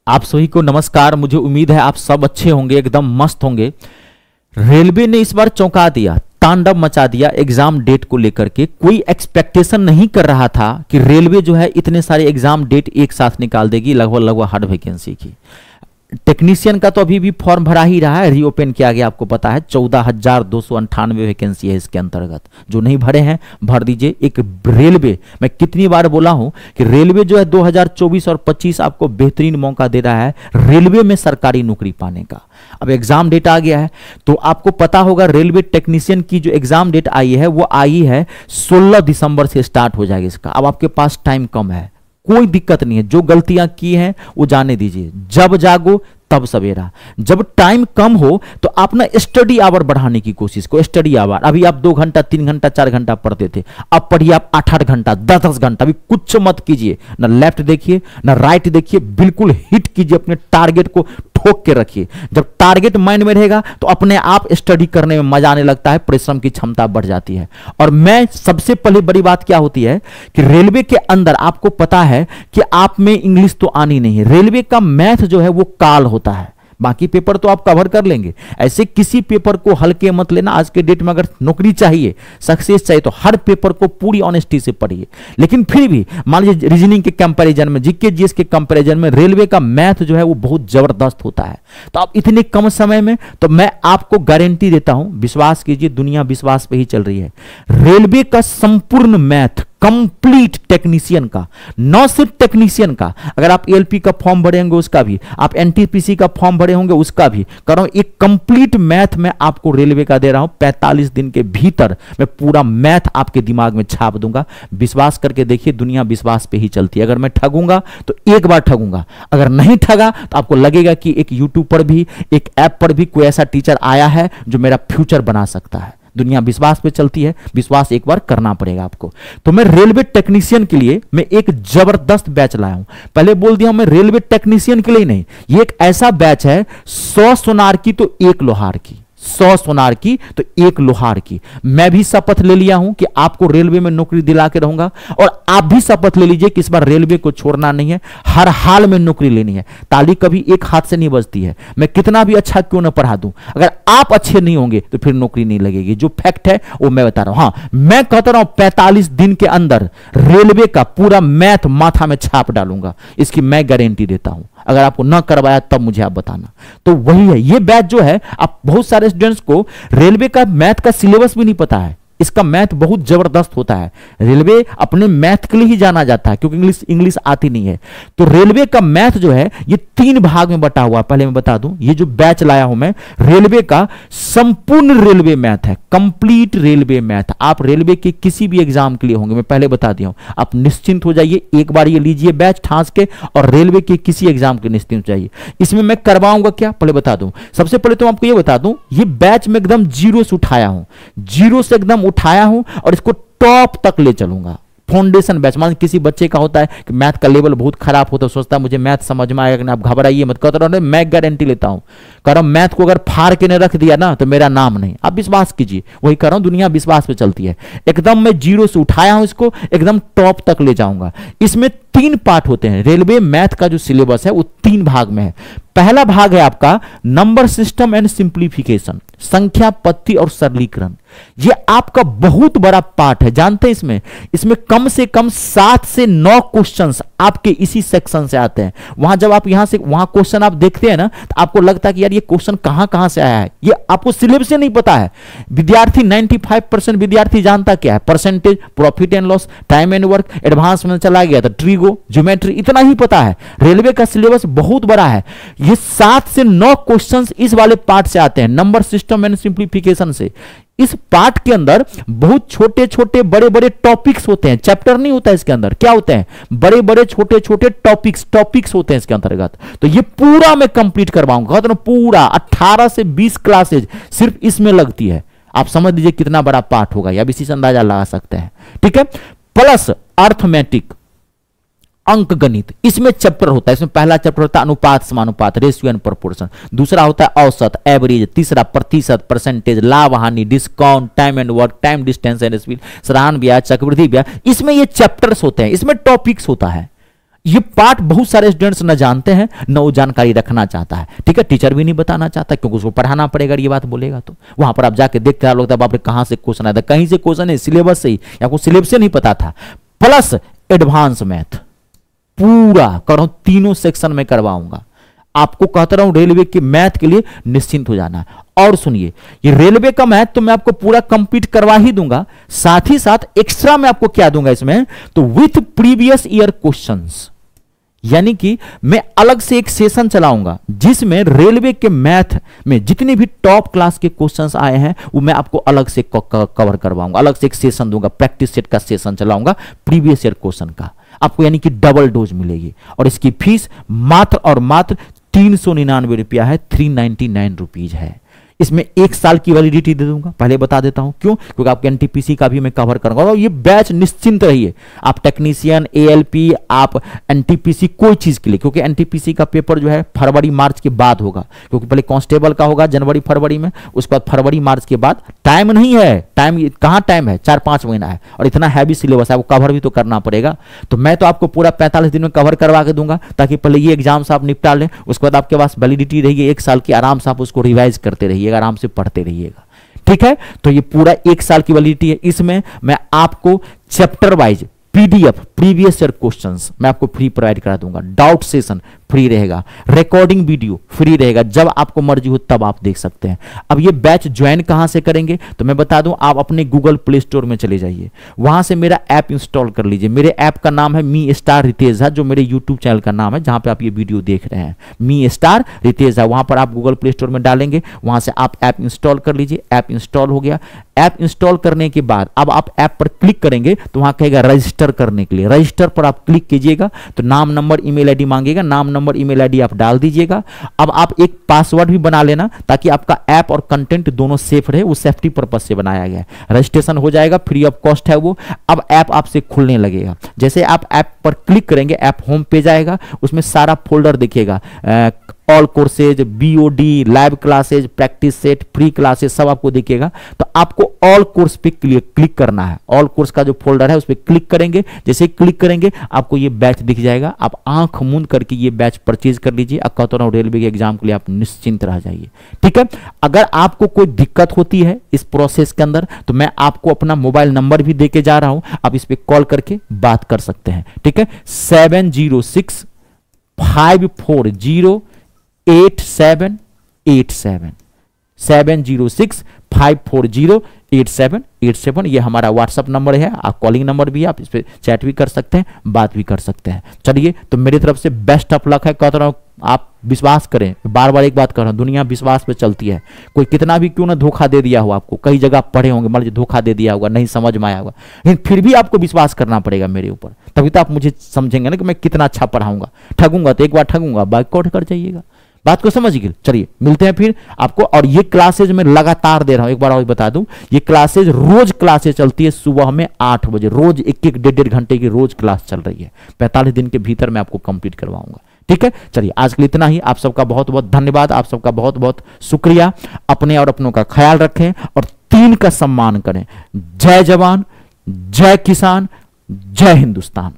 आप सभी को नमस्कार। मुझे उम्मीद है आप सब अच्छे होंगे, एकदम मस्त होंगे। रेलवे ने इस बार चौंका दिया, तांडव मचा दिया एग्जाम डेट को लेकर के। कोई एक्सपेक्टेशन नहीं कर रहा था कि रेलवे जो है इतने सारे एग्जाम डेट एक साथ निकाल देगी, लगभग हर वैकेंसी की। टेक्नीशियन का तो अभी भी फॉर्म भरा ही रहा है, रीओपन किया गया, आपको पता है 14,298 वैकेंसी है इसके अंतर्गत। जो नहीं भरे हैं भर दीजिए। एक रेलवे, मैं कितनी बार बोला हूं कि रेलवे जो है 2024 और 25 आपको बेहतरीन मौका दे रहा है रेलवे में सरकारी नौकरी पाने का। अब एग्जाम डेट आ गया है तो आपको पता होगा रेलवे टेक्नीशियन की जो एग्जाम डेट आई है वो आई है 16 दिसंबर से स्टार्ट हो जाएगा इसका। अब आपके पास टाइम कम है, कोई दिक्कत नहीं है। जो गलतियां की हैं वो जाने दीजिए। जब जागो तब सवेरा। जब टाइम कम हो तो आप ना स्टडी आवर बढ़ाने की कोशिश करो। स्टडी आवर अभी आप 2 घंटा 3 घंटा 4 घंटा पढ़ते थे, अब पढ़िए आप 8-8 घंटा 10-10 घंटा। अभी कुछ मत कीजिए, ना लेफ्ट देखिए ना राइट देखिए, बिल्कुल हिट कीजिए, अपने टारगेट को ठोक के रखिए। जब टारगेट माइंड में रहेगा तो अपने आप स्टडी करने में मजा आने लगता है, परिश्रम की क्षमता बढ़ जाती है। और मैं सबसे पहले बड़ी बात क्या होती है कि रेलवे के अंदर आपको पता है कि आप में इंग्लिश तो आनी नहीं है। रेलवे का मैथ जो है वो काल होता है, बाकी पेपर तो आप कवर कर लेंगे। ऐसे किसी पेपर को हल्के मत लेना। आज के डेट में अगर नौकरी चाहिए, सक्सेस चाहिए तो हर पेपर को पूरी ऑनेस्टी से पढ़िए। लेकिन फिर भी मान लीजिए रीजनिंग के कंपैरिजन में, जीके जीएस के कंपैरिजन में रेलवे का मैथ जो है वो बहुत जबरदस्त होता है। तो आप इतने कम समय में, तो मैं आपको गारंटी देता हूं, विश्वास कीजिए, दुनिया विश्वास पे ही चल रही है। रेलवे का संपूर्ण मैथ कंप्लीट टेक्नीशियन का, न सिर्फ टेक्नीशियन का, अगर आप एलपी का फॉर्म भरे होंगे उसका भी, आप एनटीपीसी का फॉर्म भरे होंगे उसका भी कर रहा हूं। एक कंप्लीट मैथ मैं आपको रेलवे का दे रहा हूं। 45 दिन के भीतर मैं पूरा मैथ आपके दिमाग में छाप दूंगा। विश्वास करके देखिए, दुनिया विश्वास पे ही चलती है। अगर मैं ठगूंगा तो एक बार ठगूंगा, अगर नहीं ठगा तो आपको लगेगा कि एक यूट्यूब पर भी, एक ऐप पर भी कोई ऐसा टीचर आया है जो मेरा फ्यूचर बना सकता है। दुनिया विश्वास पे चलती है, विश्वास एक बार करना पड़ेगा आपको। तो मैं रेलवे टेक्नीशियन के लिए मैं एक जबरदस्त बैच लाया हूं। पहले बोल दिया मैं रेलवे टेक्नीशियन के लिए नहीं, ये एक ऐसा बैच है 100 सोनार की तो 1 लोहार की, 100 सोनार की तो 1 लोहार की। मैं भी शपथ ले लिया हूं कि आपको रेलवे में नौकरी दिला के रहूंगा, और आप भी शपथ ले लीजिए कि इस बार रेलवे को छोड़ना नहीं है, हर हाल में नौकरी लेनी है। ताली कभी एक हाथ से नहीं बजती है। मैं कितना भी अच्छा क्यों ना पढ़ा दूं, अगर आप अच्छे नहीं होंगे तो फिर नौकरी नहीं लगेगी। जो फैक्ट है वो मैं बता रहा हूं। हां, मैं कहता रहा हूं 45 दिन के अंदर रेलवे का पूरा मैथ माथा में छाप डालूंगा, इसकी मैं गारंटी देता हूं। अगर आपको ना करवाया तब मुझे आप बताना। तो वही है ये बैच जो है। आप बहुत सारे स्टूडेंट्स को रेलवे का मैथ का सिलेबस भी नहीं पता है। इसका मैथ बहुत जबरदस्त होता है। रेलवे अपने मैथ के लिए ही जाना जाता है क्योंकि इंग्लिश आती नहीं है। तो रेलवे का मैथ जो है ये 3 भाग में बटा हुआ है। पहले मैं बता दूं, ये जो बैच लाया हूं मैं, रेलवे का संपूर्ण रेलवे मैथ है, कंप्लीट रेलवे मैथ। आप रेलवे के किसी भी एग्जाम के लिए होंगे, मैं पहले बता दिया हूं, आप निश्चिंत हो जाइए। एक बार ये लीजिए बैच ठांस के, और रेलवे के किसी एग्जाम के निश्चिंत हो जाइए। इसमें मैं करवाऊंगा क्या, पहले बता दूं। सबसे पहले तो आपको ये बता दूं, ये बैच में एकदम जीरो से उठाया हूं, जीरो से एकदम उठाया हूं और इसको टॉप तक ले चलूंगा। Foundation batch. मान किसी बच्चे का होता है कि मैथ का लेवल बहुत खराब होता है, सोचता है मुझे मैथ समझ में आएगा, आप घबराइए मत। कहता रहो मैं गारंटी लेता हूं, कह रहा हूं मैथ को अगर फाड़ के ने रख दिया ना तो मेरा नाम नहीं। आप विश्वास कीजिए, वही कर रहा हूं, दुनिया विश्वास पे चलती है। एकदम मैं जीरो से उठाया हूं, इसको एकदम टॉप तक ले जाऊंगा। इसमें 3 पार्ट होते हैं। रेलवे मैथ का जो सिलेबस है वो 3 भाग में है। पहला भाग है आपका नंबर सिस्टम एंड सिंप्लीफिकेशन, संख्या पद्धति और सरलीकरण। ये आपका बहुत बड़ा पार्ट है। जानते हैं इसमें कम से कम 7 से 9 क्वेश्चंस आपके इसी सेक्शन से आते हैं। वहां जब आप यहां से वहां क्वेश्चन आप देखते हैं ना तो आपको लगता है कि यार ये क्वेश्चन कहां से आया है, ये आपको सिलेबस से नहीं पता है। विद्यार्थी 95% विद्यार्थी जानता क्या है, percentage, profit and loss, time and work, advance में चला गया तो ट्रिगो, ज्योमेट्री, इतना ही पता है। रेलवे का सिलेबस बहुत बड़ा है। ये 7 से 9 क्वेश्चंस इस वाले पार्ट से आते हैं, नंबर सिस्टम एंड सिंप्लीफिकेशन से। इस पार्ट के अंदर बहुत छोटे छोटे बड़े बड़े टॉपिक्स होते हैं, चैप्टर नहीं होता है इसके अंदर। क्या होते हैं, बड़े बड़े छोटे छोटे टॉपिक्स होते हैं इसके अंतर्गत। तो ये पूरा मैं कंप्लीट करवाऊंगा, तो पूरा 18 से 20 क्लासेज सिर्फ इसमें लगती है। आप समझ लीजिए कितना बड़ा पार्ट होगा, या इसी से अंदाजा लगा सकते हैं। ठीक है, प्लस अर्थमेटिक, अंक गणित, इसमें चैप्टर होता है। इसमें पहला चैप्टर होता है अनुपात समानुपात, रेशियो एंड प्रोपोर्शन। दूसरा होता है औसत, एवरेज। तीसरा प्रतिशत, परसेंटेज, लाभ हानि, discount, time and work, time distance and speed, Sarahan ब्याज, चक्रवृद्धि ब्याज। इसमें ये चैप्टर्स होते हैं, इसमें टॉपिक्स होता है। ये पार्ट बहुत सारे स्टूडेंट्स न जानते हैं, न वो जानकारी रखना चाहता है। ठीक है, टीचर भी नहीं बताना चाहता क्योंकि उसको पढ़ाना पड़ेगा, ये बात बोलेगा तो वहां पर आप जाके देखते हैं, लोग बाप रे कहां से क्वेश्चन आया था, कहीं से क्वेश्चन है, सिलेबस से ही, या कोई सिलेबस से नहीं पता था, प्लस एडवांस मैथ पूरा कर रहा हूं, तीनों सेक्शन में करवाऊंगा। आपको कहता रहा हूं रेलवे के मैथ के लिए निश्चिंत हो जाना। और सुनिए, ये रेलवे का मैथ तो मैं आपको पूरा कंप्लीट करवा ही दूंगा, साथ ही साथ एक्स्ट्रा मैं आपको क्या दूंगा इसमें, तो विथ प्रीवियस ईयर क्वेश्चंस, यानी कि मैं अलग से एक सेशन चलाऊंगा जिसमें रेलवे के मैथ में जितने भी टॉप क्लास के क्वेश्चंस आए हैं वो मैं आपको अलग से कवर करवाऊंगा, अलग से एक सेशन दूंगा, प्रैक्टिस सेट का सेशन चलाऊंगा प्रीवियस ईयर क्वेश्चन का, आपको यानी कि डबल डोज मिलेगी। और इसकी फीस मात्र और मात्र 399 रुपया है, 399 रुपीज है। इसमें 1 साल की वैलिडिटी दे दूंगा, पहले बता देता हूं क्यों, क्योंकि आपके एनटीपीसी का भी मैं कवर करूंगा। और ये बैच निश्चिंत रहिए, आप टेक्नीशियन, एएलपी, आप एनटीपीसी कोई चीज के लिए, क्योंकि एनटीपीसी का पेपर जो है फरवरी मार्च के बाद होगा, क्योंकि पहले कांस्टेबल का होगा जनवरी फरवरी में, उसके बाद फरवरी मार्च के बाद। टाइम नहीं है, टाइम कहां टाइम है, 4-5 महीना है, और इतना हैवी सिलेबस है, वो कवर भी तो करना पड़ेगा। तो मैं तो आपको पूरा 45 दिन में कवर करवा के दूंगा, ताकि पहले ये एग्जाम्स आप निपटा लें, उसके बाद आपके पास वैलिडिटी रहेगी 1 साल की, आराम से आप उसको रिवाइज करते रहिए, आराम से पढ़ते रहिएगा। ठीक है, तो ये पूरा 1 साल की वैलिडिटी है। इसमें मैं आपको chapter wise PDF previous year questions मैं आपको फ्री प्रोवाइड करा दूंगा, डाउट सेशन फ्री रहेगा, रिकॉर्डिंग वीडियो फ्री रहेगा, जब आपको मर्जी हो तब आप देख सकते हैं। अब ये बैच ज्वाइन कहां से करेंगे, तो मैं बता दूं, आप अपने गूगल प्ले स्टोर में चले जाइए, वहां से मेरा ऐप इंस्टॉल कर लीजिए। मेरे ऐप का नाम है मी स्टार रितेश है, जो मेरे यूट्यूब चैनल का नाम है, जहां पे आप ये वीडियो देख रहे हैं, मी स्टार रितेश है। वहां पर आप गूगल प्ले स्टोर में डालेंगे, वहां से आप ऐप इंस्टॉल कर लीजिए। ऐप इंस्टॉल हो गया, ऐप इंस्टॉल करने के बाद अब आप ऐप पर क्लिक करेंगे तो वहां कहेगा रजिस्टर करने के लिए, रजिस्टर पर आप क्लिक कीजिएगा तो नाम नंबर ईमेल आईडी मांगेगा, नाम नंबर ईमेल आईडी आप डाल दीजिएगा। अब आप एक पासवर्ड भी बना लेना ताकि आपका ऐप और कंटेंट दोनों सेफ रहे, वो सेफ्टी पर्पज से बनाया गया है। रजिस्ट्रेशन हो जाएगा, फ्री ऑफ कॉस्ट है वो। अब ऐप आपसे खुलने लगेगा, जैसे आप ऐप पर क्लिक करेंगे ऐप होम पेज आएगा, उसमें सारा फोल्डर दिखेगा, all courses, BOD, live classes, practice set, free classes सब आपको दिखेगा। तो आपको ऑल कोर्स पे क्लिक करना है, ऑल कोर्स का जो फोल्डर है उस पर क्लिक करेंगे, जैसे क्लिक करेंगे आपको ये बैच दिख जाएगा। आप आंख मूंद करके ये बैच परचेज कर लीजिए। अब कहता हूं रेलवे के एग्जाम के लिए आप निश्चिंत रह जाइए। ठीक है, अगर आपको कोई दिक्कत होती है इस प्रोसेस के अंदर तो मैं आपको अपना मोबाइल नंबर भी देके जा रहा हूं, आप इस पे कॉल करके बात कर सकते हैं। ठीक है, 706-540-8787 706-540-8787 ये हमारा व्हाट्सअप नंबर है, आप कॉलिंग नंबर भी है, आप इस पर चैट भी कर सकते हैं, बात भी कर सकते हैं। चलिए, तो मेरी तरफ से बेस्ट ऑफ लक है। कहता रहा हूं आप विश्वास करें, बार बार एक बात कर रहा हूं, दुनिया विश्वास पे चलती है। कोई कितना भी क्यों ना धोखा दे दिया हो, आपको कई जगह पढ़े होंगे, मान लीजिए धोखा दे दिया होगा, नहीं समझ में आया होगा, लेकिन फिर भी आपको विश्वास करना पड़ेगा मेरे ऊपर, तभी तो आप मुझे समझेंगे ना कि मैं कितना अच्छा पढ़ाऊंगा। ठगूंगा तो एक बार ठगूंगा, बाइकआउट कर जाइएगा। बात को समझ गए। चलिए मिलते हैं फिर आपको। और ये क्लासेज मैं लगातार दे रहा हूं, एक बार और बता दूं, ये क्लासेज रोज क्लासेज चलती है सुबह में 8 बजे, रोज 1-1 1.5 घंटे की रोज क्लास चल रही है। 45 दिन के भीतर मैं आपको कंप्लीट करवाऊंगा। ठीक है, चलिए आज के लिए इतना ही। आप सबका बहुत बहुत धन्यवाद, आप सबका बहुत बहुत शुक्रिया। अपने और अपनों का ख्याल रखें और 3 का सम्मान करें। जय जवान, जय किसान, जय हिंदुस्तान।